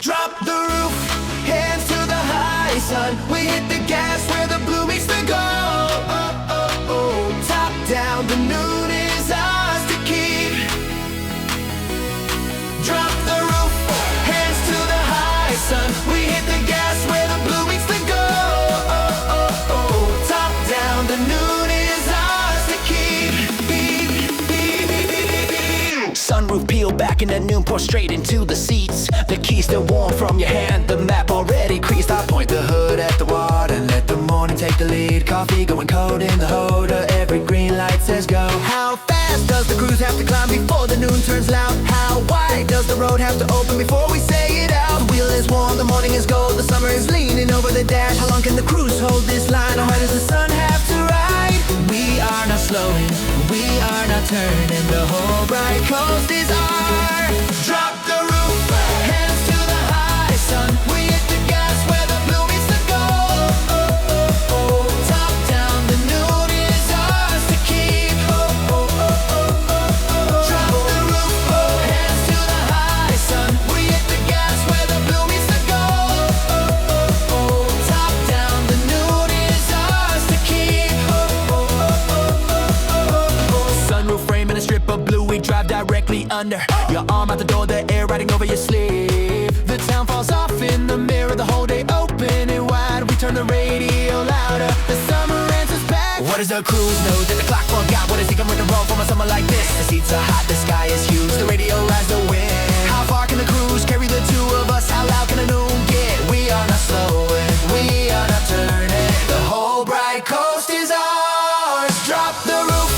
Drop the roof, hands to the high sun. We hit the gas where the blue meets the gold. Top down, the noon is ours to keep. Drop the roof, hands to the high sun. We hit the gas where the blue meets the gold. Top down, the noon is ours to keep. Sunroof peel back and at noon pour straight into the seats. The keys still warm from your hand, the map already creased. I point the hood at the water and let the morning take the lead. Coffee going cold in the holder, every green light says go. How fast does the cruise have to climb before the noon turns loud? How wide does the road have to open before we say it out? The wheel is warm, the morning is gold, the summer is leaning over the dash. How long can the cruise hold this line? How high does the sun have to ride? We are not slowing, we are not turning. The whole bright coast is our. Drop the roof, hands to the high sun. We hit the gas where the blue meets the gold. Top down, the noon is ours to keep. Drop the roof, hands to the high sun. We hit the gas where the blue meets the gold. Top down, the noon is ours to keep. Sunroof frame and a strip of blue, we drive directly under. Your arm out the door, the air riding over your sleeve. The town falls off in the mirror, the whole day open and wide. We turn the radio louder, the summer answers back. What does the cruise know that the clock forgot? What is he coming to roll from a summer like this? The seats are hot, the sky is huge, the radio rides the wind. How far can the cruise carry the two of us? How loud can a noon get? We are not slowing, we are not turning. The whole bright coast is ours. Drop the roof,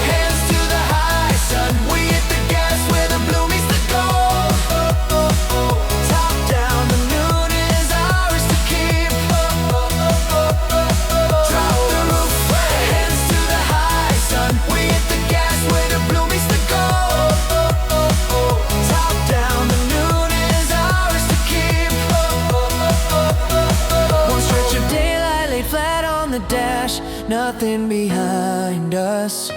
hands to the high sun. We hit the gas where the blue meets the gold. Top down, the noon is ours to keep. Drop the roof, hands to the high sun. We hit the gas where the blue meets the gold. Top down, the noon is ours to keep. One stretch of daylight laid flat on the dash, nothing behind us.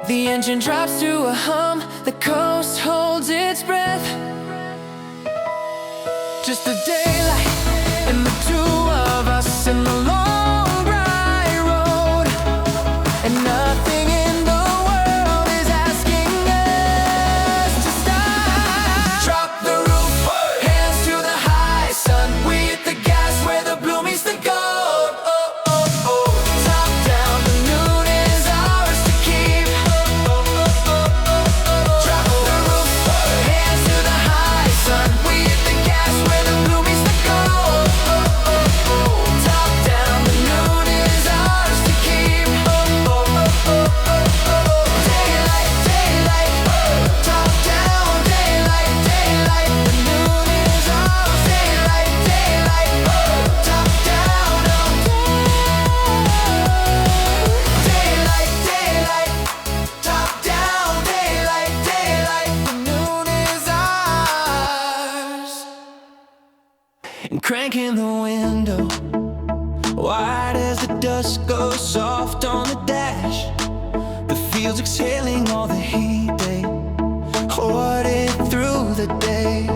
The engine drops to a hum, the coast holds its breath. Just the daylight and the two of us in the long bright road. And nothing in the world is asking us to stop. Drop the roof, hands to the high sun. We hit the gas where the blue meets the gold. Top down, the noon is ours to keep. Drop the roof, hands to the high sun. We hit the gas where the blue meets the gold. Top down, the noon is ours to keep. Daylight, daylight, top down, daylight, daylight. The noon is ours. Daylight, daylight, top down, daylight, daylight, top down, daylight, daylight. The noon is ours. And cranking the window wide as the dust goes soft on the dash. The fields exhaling all the heat they hoarded through the day.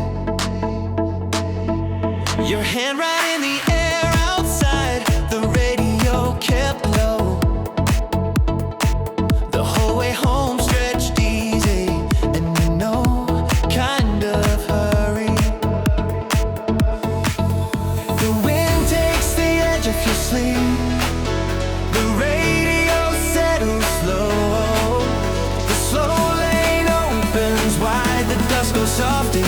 Your hand right in the air outside, the radio kept low. The whole way home stretched easy, and in no kind of hurry. The wind takes the edge of your sleep. The radio settles slow. The slow lane opens wide, the dust goes soft in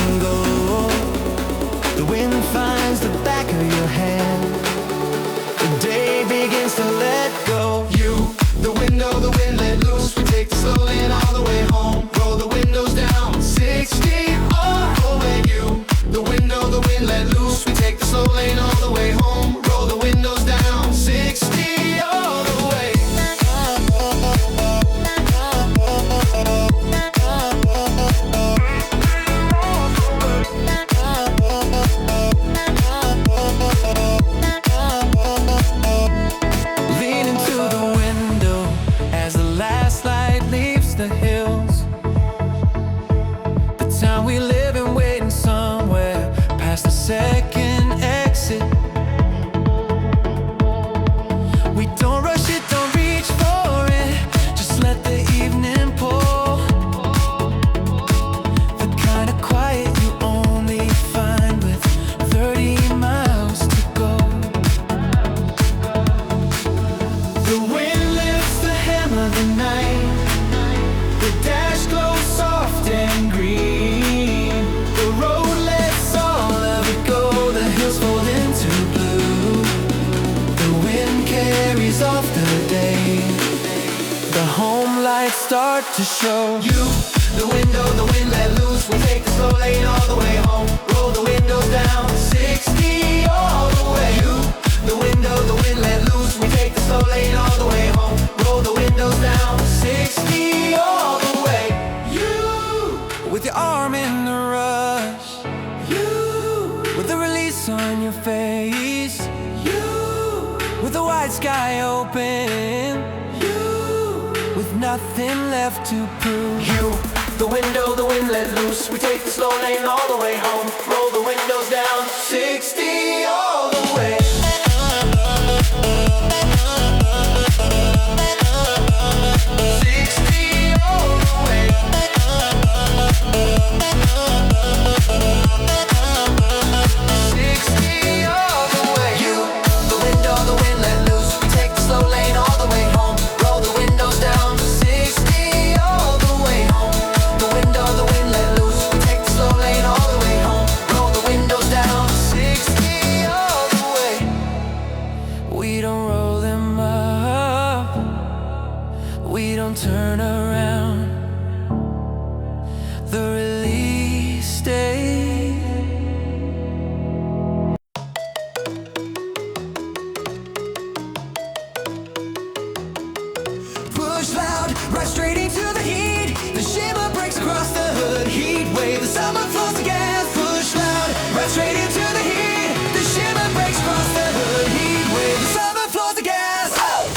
start to show. You, the window, the wind let loose. We take the slow lane all the way home. Roll the windows down, 60 all the way. You, the window, the wind let loose. We take the slow lane all the way home. Roll the windows down, 60 all the way. You, with your arm in the rush. You, with the release on your face. You, with the wide sky open. You, with nothing left to prove. You, the window, the wind let loose. We take the slow lane all the way home. Roll the windows down, 60 all the way. Turn around, the release stay. Push loud, right straight into the heat. The shimmer breaks across the hood. Heatwave, the summer flows the gas. Push loud, right straight into the heat. The shimmer breaks across the hood. Heatwave, the summer flows the gas. Oh!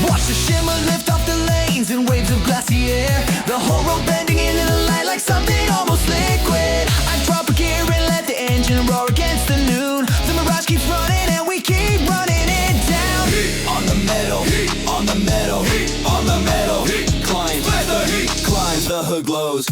Watch the shimmer lift off the lanes in waves of glassy air. The whole road bending into the light like something almost liquid. I drop a gear and let the engine roar against the noon. The mirage keeps running and we keep running it down. Heat on the metal, heat on the metal, heat on the metal. Heat climbs, let the heat climbs, the hood glows.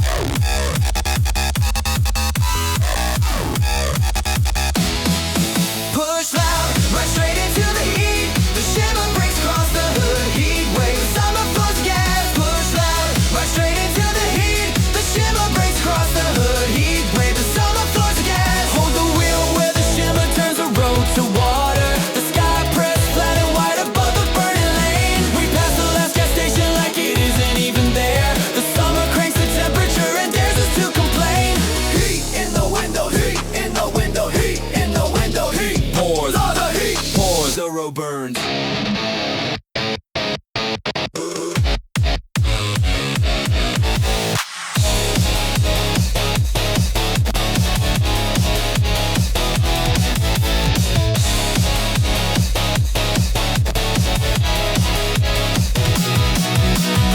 Push loud, right straight into the heat. The shimmer breaks across the hood. Heatwave, the summer flows the gas. Push loud, right straight into the heat. The shimmer breaks across the hood. Heatwave, the summer flows the gas. Hold the wheel where the shimmer turns the road to water. The sky pressed flat and wide above the burning lane. We pass the last gas station like it isn't even there. The summer cranks the temperature and dares us to complain. Heat in the window, heat in the window, heat in the window, heat pours, all the heat pours, the road burns.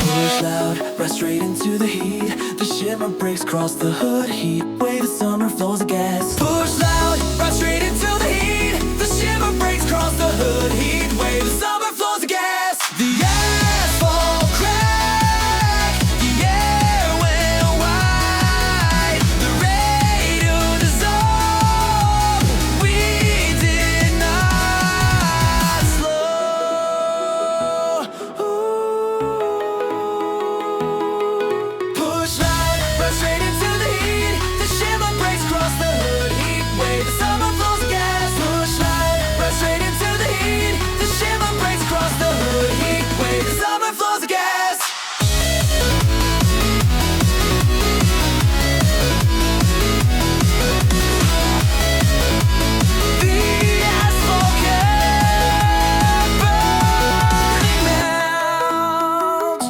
Push loud, right straight into the heat. The shimmer breaks across the hood. Heat wave, the summer flows the gas. Push loud, right straight into the heat. The shimmer breaks across the hood. Heat wave, the summer flows the gas. The asphalt cracked, the air went wide. The radio dissolved. We did not slow. Push loud, right straight into the heat. The shimmer breaks across the hood. Heat wave, the summer flows the gas. Push loud, right straight into the heat. The shimmer breaks across the hood. Heat wave, the summer flows the gas. The asphalt kept burning out.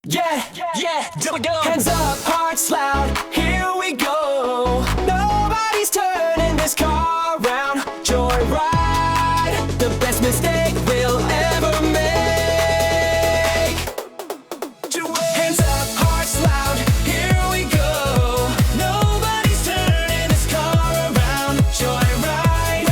Yeah, yeah, here we go. Hands up, hearts loud, here we go. Nobody's turning this car around. Joyride, the best mistake we'll ever make. Hands up, hearts loud, here we go. Nobody's turning this car around. Joyride,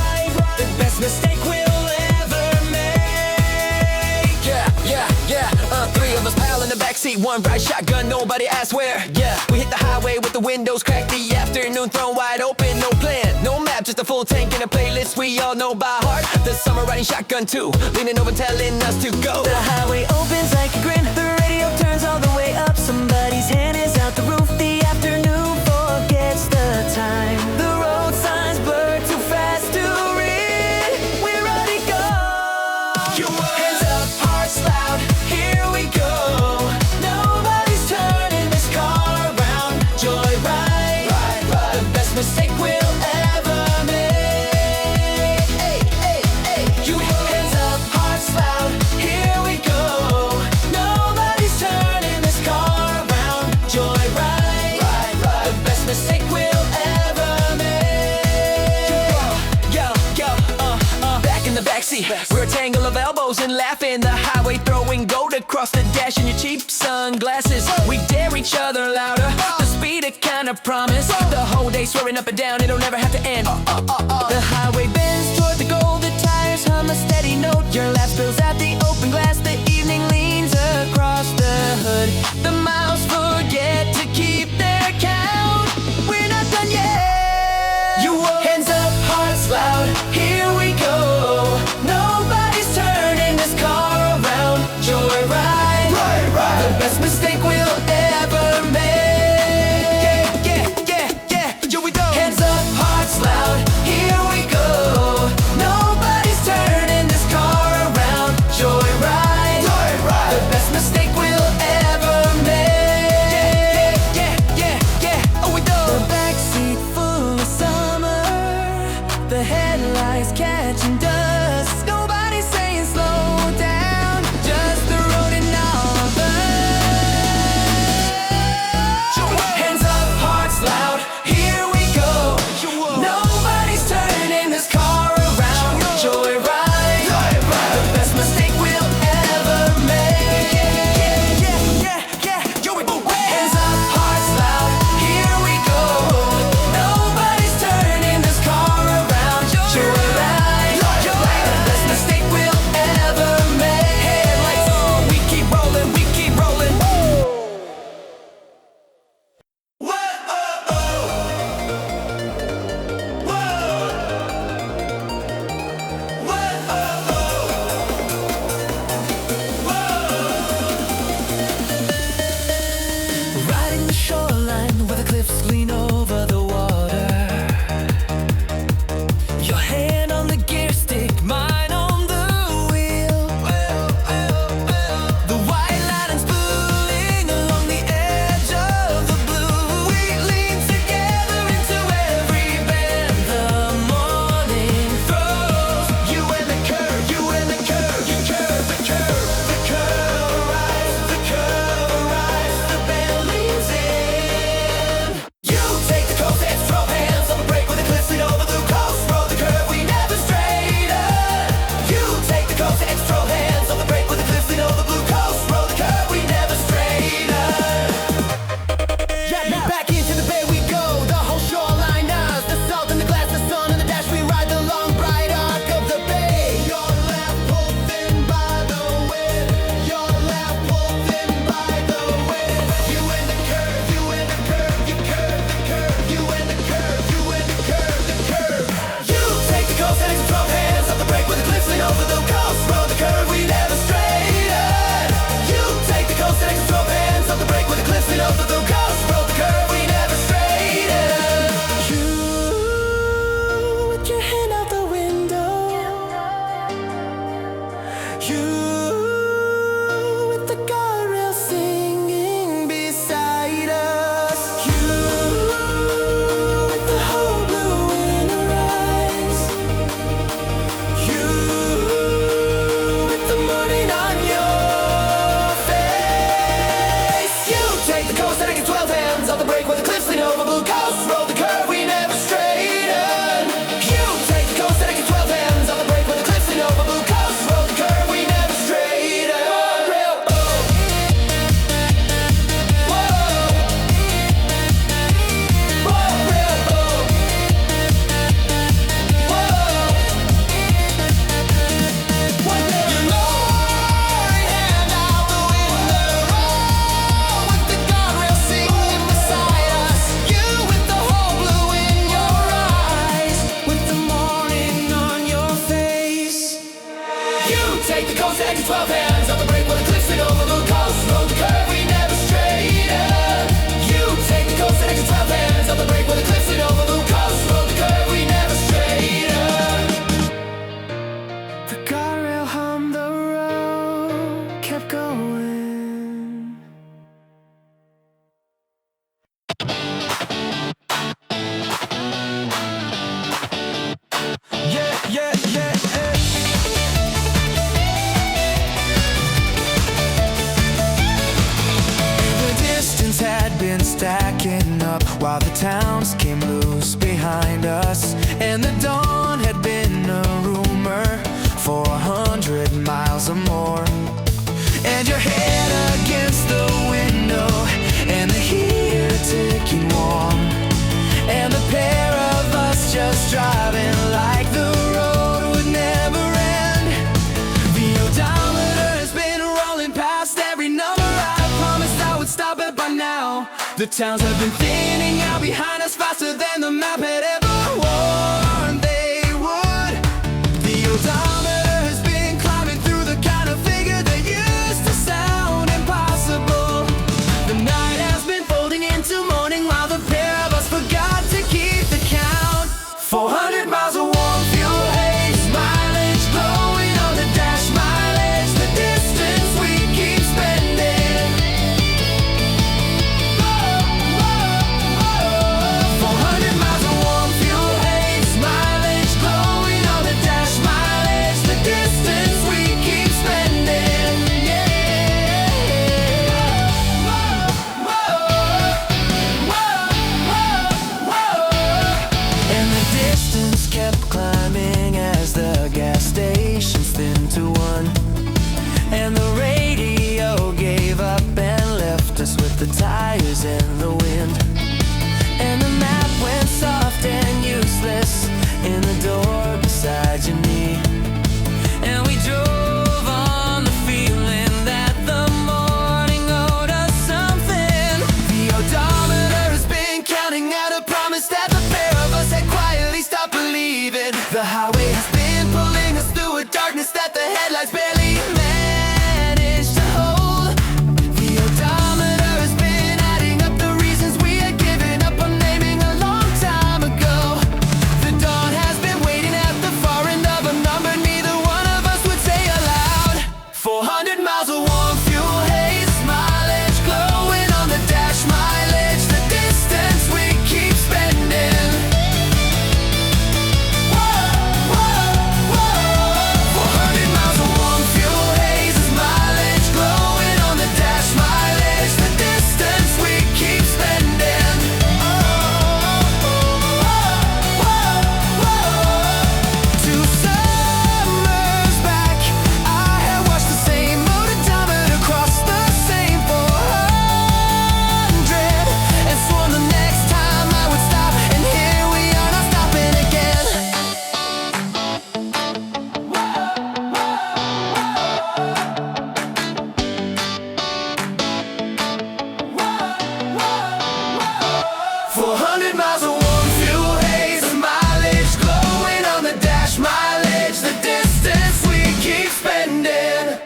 the best mistake we'll ever make. Yeah, yeah, yeah. Three of us pal in the backseat, one bright shotgun, nobody asked where. Yeah, we hit the highway with the windows cracked. The afternoon thrown wide open, no plan, no map, just a full tank and a playlist we all know by heart. The summer riding shotgun too, leaning over telling us to go. The highway opens like a grin, the radio turns all the way up. Somebody's hand is out the roof, the afternoon forgets the time. The road signs blur too fast to and laughing. The highway throwing gold across the dash in your cheap sunglasses. We dare each other louder, the speed it kind of promise. The whole day swerving up and down, it'll never have to end. The highway bends toward the goal, the tires hum a steady note. Your laugh spills out the open glass, the evening leans across the hood. The miles forget to keep their count. We're not done yet. You won't. Hands up, hearts loud, here we go. Nobody's turning this car around. Joyride, the best mistake we'll ever make. Here we go. Hands up, hearts loud, here we go. Nobody's turning this car around. Joyride, the best mistake we'll ever make. Oh, we go. The backseat full of summer, the headlights catching dust. Nobody's saying slow down, just the road and all of us. Hands up, hearts loud, here we go. Nobody's turning this car around. Joyride, the best mistake we'll ever make. Hands up, hearts loud, here we go. Nobody's turning this car around. Joyride, the best mistake we'll ever make. Headlights on, we keep rolling, we keep rolling. Riding the shoreline where the cliffs lean over the water. Your hand on the gear stick, mine on the wheel. The white lining's pulling along the edge of the blue. We lean together into every bend the morning throws. You and the curve, you and the curve, you curve, the curve, the curve rise, the curve rise, the bend leans in. You take the coast edge, throw hands on the brake with the cliffs lean over the coast. Roll the curve, we never straighten. You take the coast edge, throw hands on the brake with the cliffs lean over the blue coast. Roll the curve, we never straighten. Back into the bay we go, the whole shoreline knows. The salt in the glass, the sun in the dash, we ride the long bright arc of the bay. Your left pulled thin by the wind, your left pulled thin by the wind. You and the curve, you and the curve, you curve the curve. You and the curve, you and the curve, the curve. You take the coast and throw hands on the brake with the cliffs lean over the coast. Roll the curve, we never straighten. You take the coast and throw hands on the brake with the cliffs lean over the coast. Roll the curve, we never straighten. You with your hand out the window. You with the guardrail singing beside us. You with the whole blue in her eyes. You with the morning on your face. You take the coast and I get 12 hands on the brake with the cliffs lean over blue coast. Roll the curve, we never straighten. You take the coast and I get 12 hands on the brake with the cliffs lean over blue coast. Roll the curve, we never straighten. Whoa. You know hand out the window with the guardrail singing beside us. You with the whole blue in your eyes, with the morning on your face. You take the coast and 12 hands on the brake with the cliffs lean over the coast. Roll the curve, we never straighten. You take the coast and 12 hands on the brake with the cliffs lean over the coast. Roll the curve, we never straighten. The guardrail hummed, the road kept going. Yeah. The distance had been stacking up while the towns came loose behind us, and the dawn had been a rumor for 100 miles a The towns have been thinning out behind us faster than the map had ever warned they would. The odometer has been climbing through the kind of figure that used to sound impossible. The night has been folding into morning while the pair of us forgot to keep the count. 400 miles of warm fuel haze, mileage glowing on the dash, mileage, the distance we keep spending. 400 miles of warm fuel haze, mileage glowing on the dash, mileage, the distance we keep spending. And the distance kept climbing as the gas stations thinned to one. And the radio gave up and left us with the tires in the wind. And the map went soft and useless in the door beside your knee. And we drove on the feeling that the morning owed us something. The odometer has been counting out a promise that the pair of us had quietly stopped believing. The highway has been pulling us through a darkness that the headlights barely managed to hold. The odometer has been adding up the reasons we had given up on naming a long time ago. The dawn has been waiting at the far end of a number neither one of us would say aloud. 400 miles of warm fuel haze, mileage glowing on the dash, mileage, the distance we keep spending. 400 miles of warm fuel haze, mileage glowing on the dash, mileage, the distance we keep spending. 2 summers back, I had watched the same odometer cross the same 400 and sworn the next time I would stop, and here we are not stopping again. 400 miles of warm fuel haze, mileage glowing on the dash, mileage, the distance we keep spending.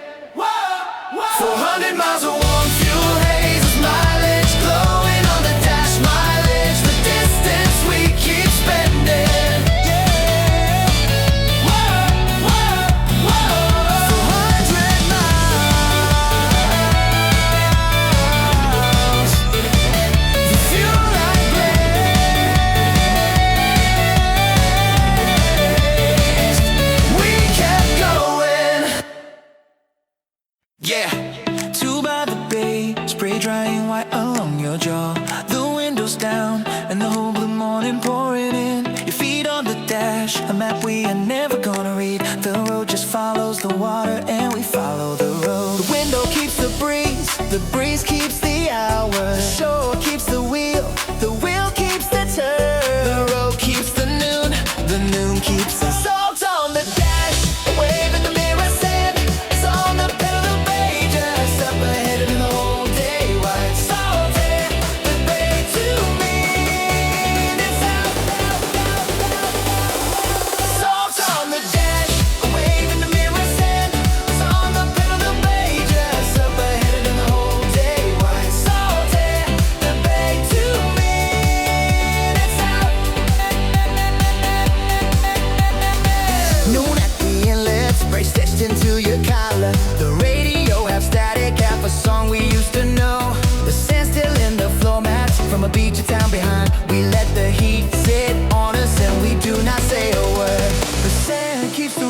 400 miles of warm fuel haze, mileage glowing on the dash, mileage, the distance we keep spending. 400 miles, the fuel I blazed, we kept going. Yeah, 2 by the bay, spray drying white along your jaw. The windows down and the whole blue morning pouring in. Your feet on the dash, a map we are never gonna read. The road just follows the water and we follow the road. The window keeps the breeze keeps the hours. The shore keeps the wheel keeps the turn. The road keeps the noon keeps the salt on the dash. A wave in the mirror said, it's on the pedal of bay, just up ahead and the whole day wide. Salted, the bay to me, it's out. Salt on the dash, a wave in the mirror said, it's on the pedal of bay, just up ahead and the whole day wide. Salted, the bay to me, it's out. Noon at the inlet, spray stitched into your collar. The radio half static, half a song we used to know. The sand still in the floor mats from a beach or town behind. We let the heat sit on us and we do not say a word. The sand keeps the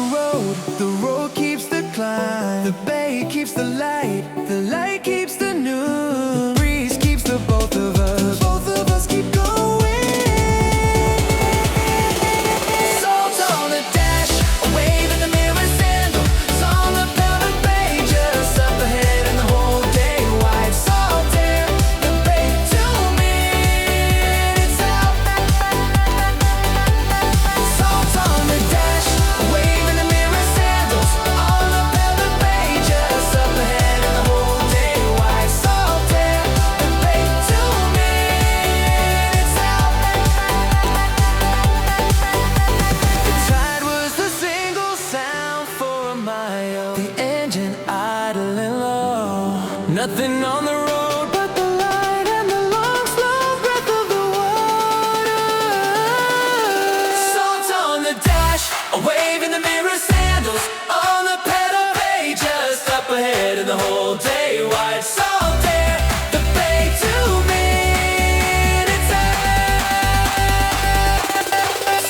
road keeps the climb. The bay keeps the light keeps the noon. The breeze keeps the both of us keep going. Salt on the dash, a wave in the mirror sandal. It's on the velvet bay, just up ahead and the whole day wide. Salted, the bay to me, it's out. Salt on the dash, a wave in the mirror sandals. On the velvet bay, just up ahead and the whole Nothing on the road but the light and the long, slow breath of the water. Salt on the dash, a wave in the mirror, sandals on the pedal bay, just up ahead in the whole day wide. Salt air, the bay to me, it's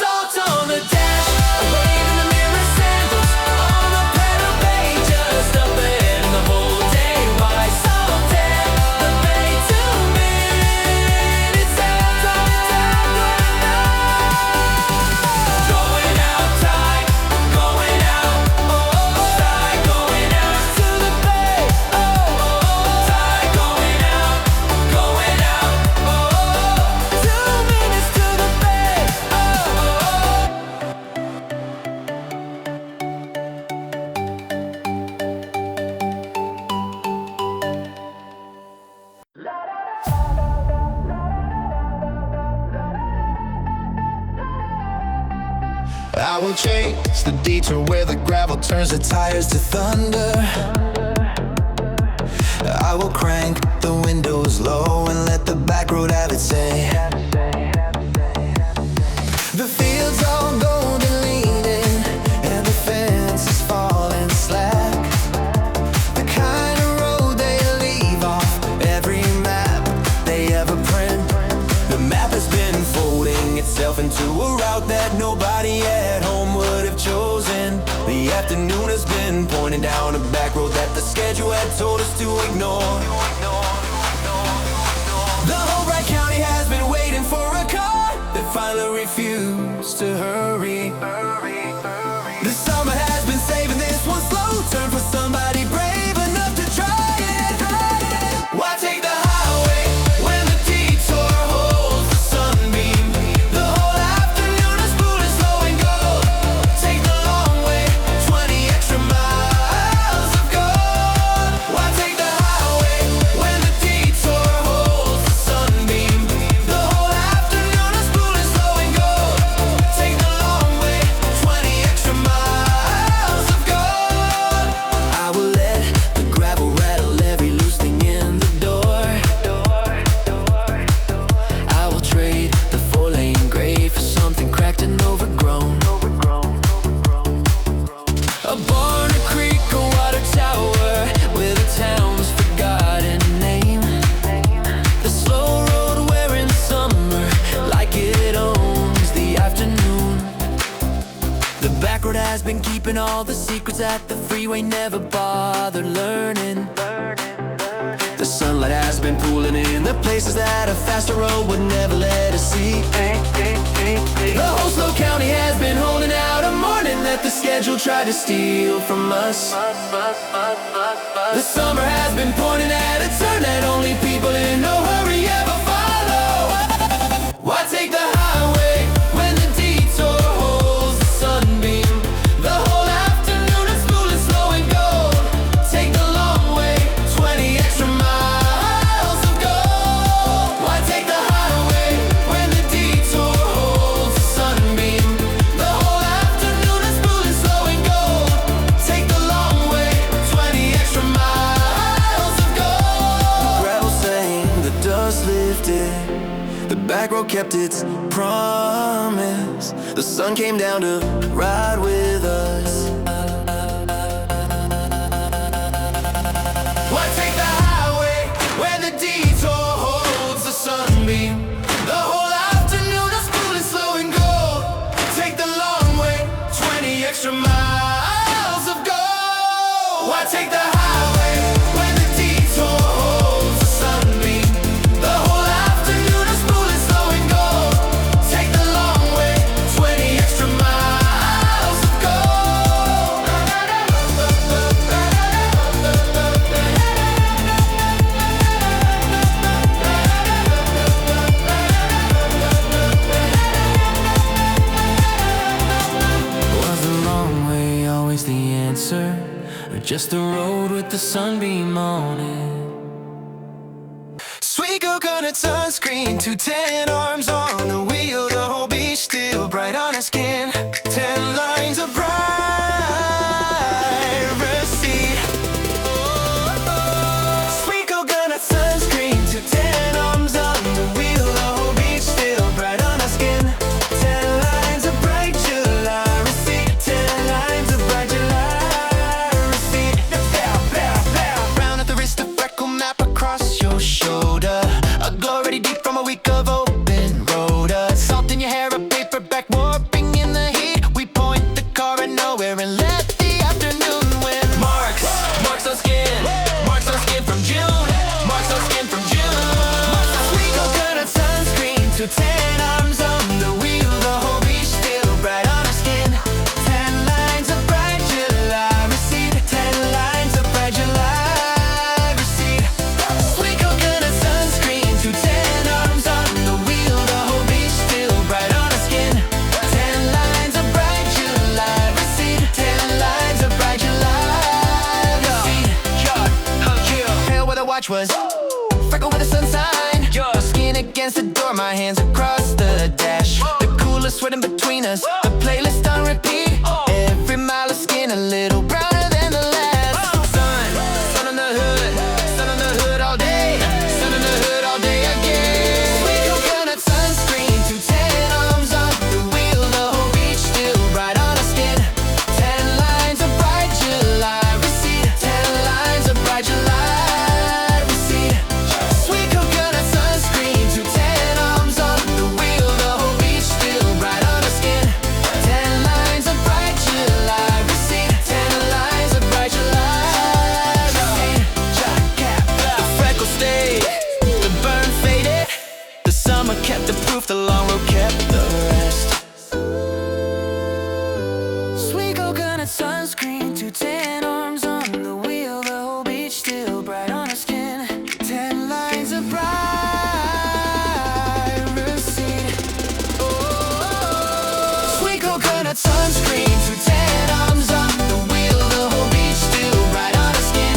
salt on the dash, a wave in the mirror, sandals on the pedal bay, just up ahead in the whole day wide. Salt air, the bay to me, it's going out tight, going out, tight, going out to the bay, tight, going out, 2 minutes to the bay, I will chase the detour where the gravel turns the tires to thunder. I will crank the windows low and let the back road have its say. The fields all golden leaning and the fence is falling slack. The kind of road they leave off every map they ever print. The map has been folding itself into a route that nobody at home would have chosen. The afternoon has been pointing down a back road that the schedule had told us to ignore. The whole Wright County has been waiting for a car that finally refused to hurry. The summer has been saving this one slow turn for somebody brave enough to try it. Why take the highway when the detour holds the sunbeam? The whole afternoon is moving slow and go. Take the long way, 20 extra miles of gold. Why take the highway when the detour holds the sunbeam? The whole afternoon is moving slow and go. Take the long way, 20 extra miles of gold. I will let the gravel rattle every loose thing in the door. I will trade the 4-lane gray for something cracked and overgrown. A barn, a creek, a water tower with a town's forgotten name. The slow road where in summer, like it owns the afternoon. The back road has been keeping all the secrets that the freeway never bothered learning. The sunlight has been pooling in the places that a faster road would never let us see. The whole slow county has been holding out a morning that the schedule tried to steal from us. The summer has been pointing at a turn that only people in no hurry ever follow. Why take the highway when the detour holds the sunbeam? The whole afternoon is moving slow and gold. Take the long way, 20 extra miles of gold. Why take the highway when the detour holds the sunbeam? The whole afternoon is moving slow and gold. Take the long way, 20 extra miles of gold. The gravel sang, the dust lifted. The back road kept its promise. The sun came down to ride with us. Why take the highway where the detour holds the sunbeam? The whole afternoon is moving slow and gold. Take the long way, 20 extra miles of gold. Why take the highway when the detour holds the sunbeam? The whole afternoon is moving slow and gold. Take the long way, 20 extra miles of gold. Was the long way always the answer? Or just a road with the sunbeam on it? Sweet coconut sunscreen, 210 arms on the wheel. The whole beach still bright on her skin. 10 lines of privacy. Sweet to 10 arms on the wheel, the whole beach still bright on our skin. 10 lines of bright July receipt. 10 lines of bright July receipt. Sweet coconut sunscreen to 10 arms on the wheel, the whole beach still bright on our skin. 10 lines of bright July receipt. 10 lines of bright July receipt. Pale where the watch was, freckle with the sun sign. Your skin against the door, my hands across the dash. The cooler sweating between us, the playlist on repeat. Every mile of skin a little browner than the last. Sun on the hood, sun on the hood all day. Sun on the hood all day again. Sweet coconut sunscreen to 10 arms on the wheel, the whole beach still bright on our skin. 10 lines of bright July receipt. 10 lines of bright July receipt. Sweet coconut sunscreen to 10 arms on the wheel, the whole beach still bright on our skin. 10 lines of bright July receipt. 10 lines of bright July receipt. The freckles stayed, the burn faded. The summer kept the proof, the long road kept the rest. Sweet coconut sunscreen to 10 arms on the wheel, the whole beach still bright on our skin. 10 lines of bright receipt. Sweet coconut sunscreen to 10 arms on the wheel, the whole beach still bright on our skin.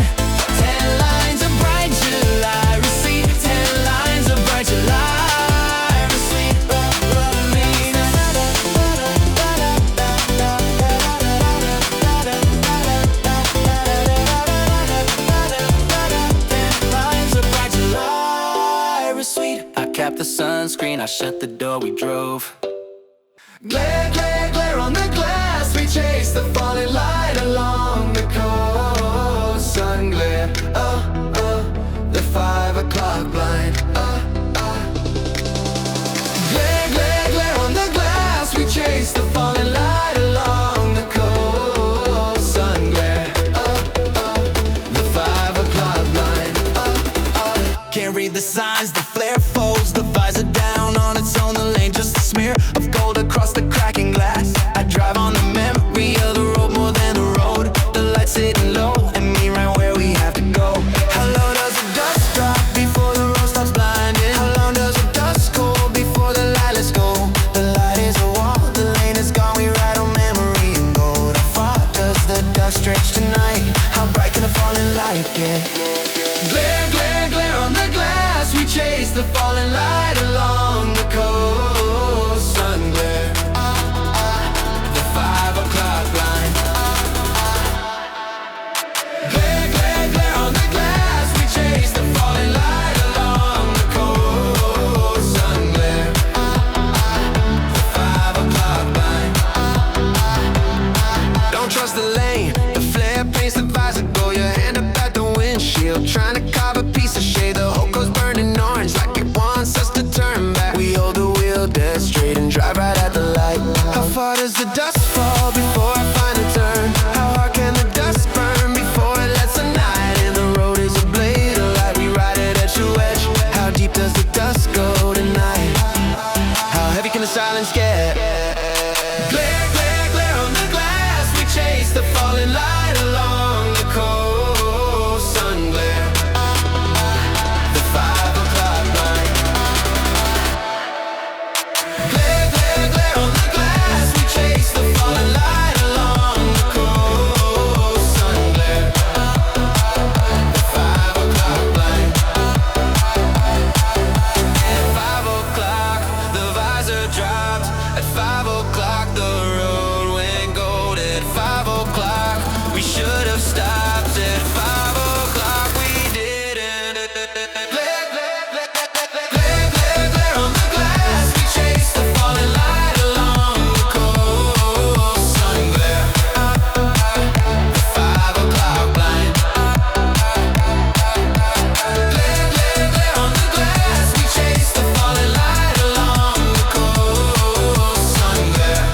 10 lines of bright July receipt. 10 lines of bright July receipt. 10 lines of bright July receipt. I capped the sunscreen, I shut the door, we drove. Glare, glare, glare on the glass. We chase the falling light along the coast. Sun glare, the 5 o'clock blind. Glare, glare, glare on the glass. We chase the falling light along the coast. Sun glare, the 5 o'clock blind. Can't read the signs, the flare folds, the visor down on its own. The lane just a smear of gold across the cracking glass. I drive on the memory of the road more than the road. The lights sitting low and me right where we have to go. How low does the dust drop before the road stops blinding? How long does the dust go before the light lets go? The light is a wall, the lane is gone. We ride on memory and gold. How far does the dust stretch tonight? How bright can the falling light get? Glare, glare, glare on the glass. We chase the falling light along the coast. Sun glare, the 5 o'clock blind. Glare, glare, glare on the glass. We chase the falling light along the coast. Sun glare, the 5 o'clock blind. Don't trust the lane, the flare paints the visor. Go your hand up at the windshield, trying to carve a piece of shade. The whole coast burning orange like it wants us to turn back. We hold the wheel dead straight and drive right at the light. How far does the dust fall before I find a turn? How hard can the dust burn before it lets the night in? The road is a blade of light, we ride it edge to edge. How deep does the dust go tonight? How heavy can the silence get? Glare, glare, glare on the glass. We chase the falling light along the coast. Sun glare, the 5 o'clock blind. Glare, glare, glare on the glass. We chase the falling light along the coast. Sun glare, the 5 o'clock blind. At 5 o'clock, the visor dropped. At 5 o'clock, the road went gold. At 5 o'clock, we should have stopped. At 5 o'clock, we didn't. Glare, glare, glare, glare, glare, glare on the glass. We chase the falling light along the coast. Sun glare, the 5 o'clock blind. Glare, glare, glare on the glass. We chase the falling light along the coast. Sun glare,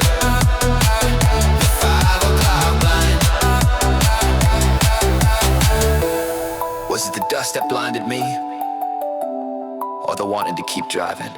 the 5 o'clock blind. Was it the dust that blinded me, or the wanting to keep driving?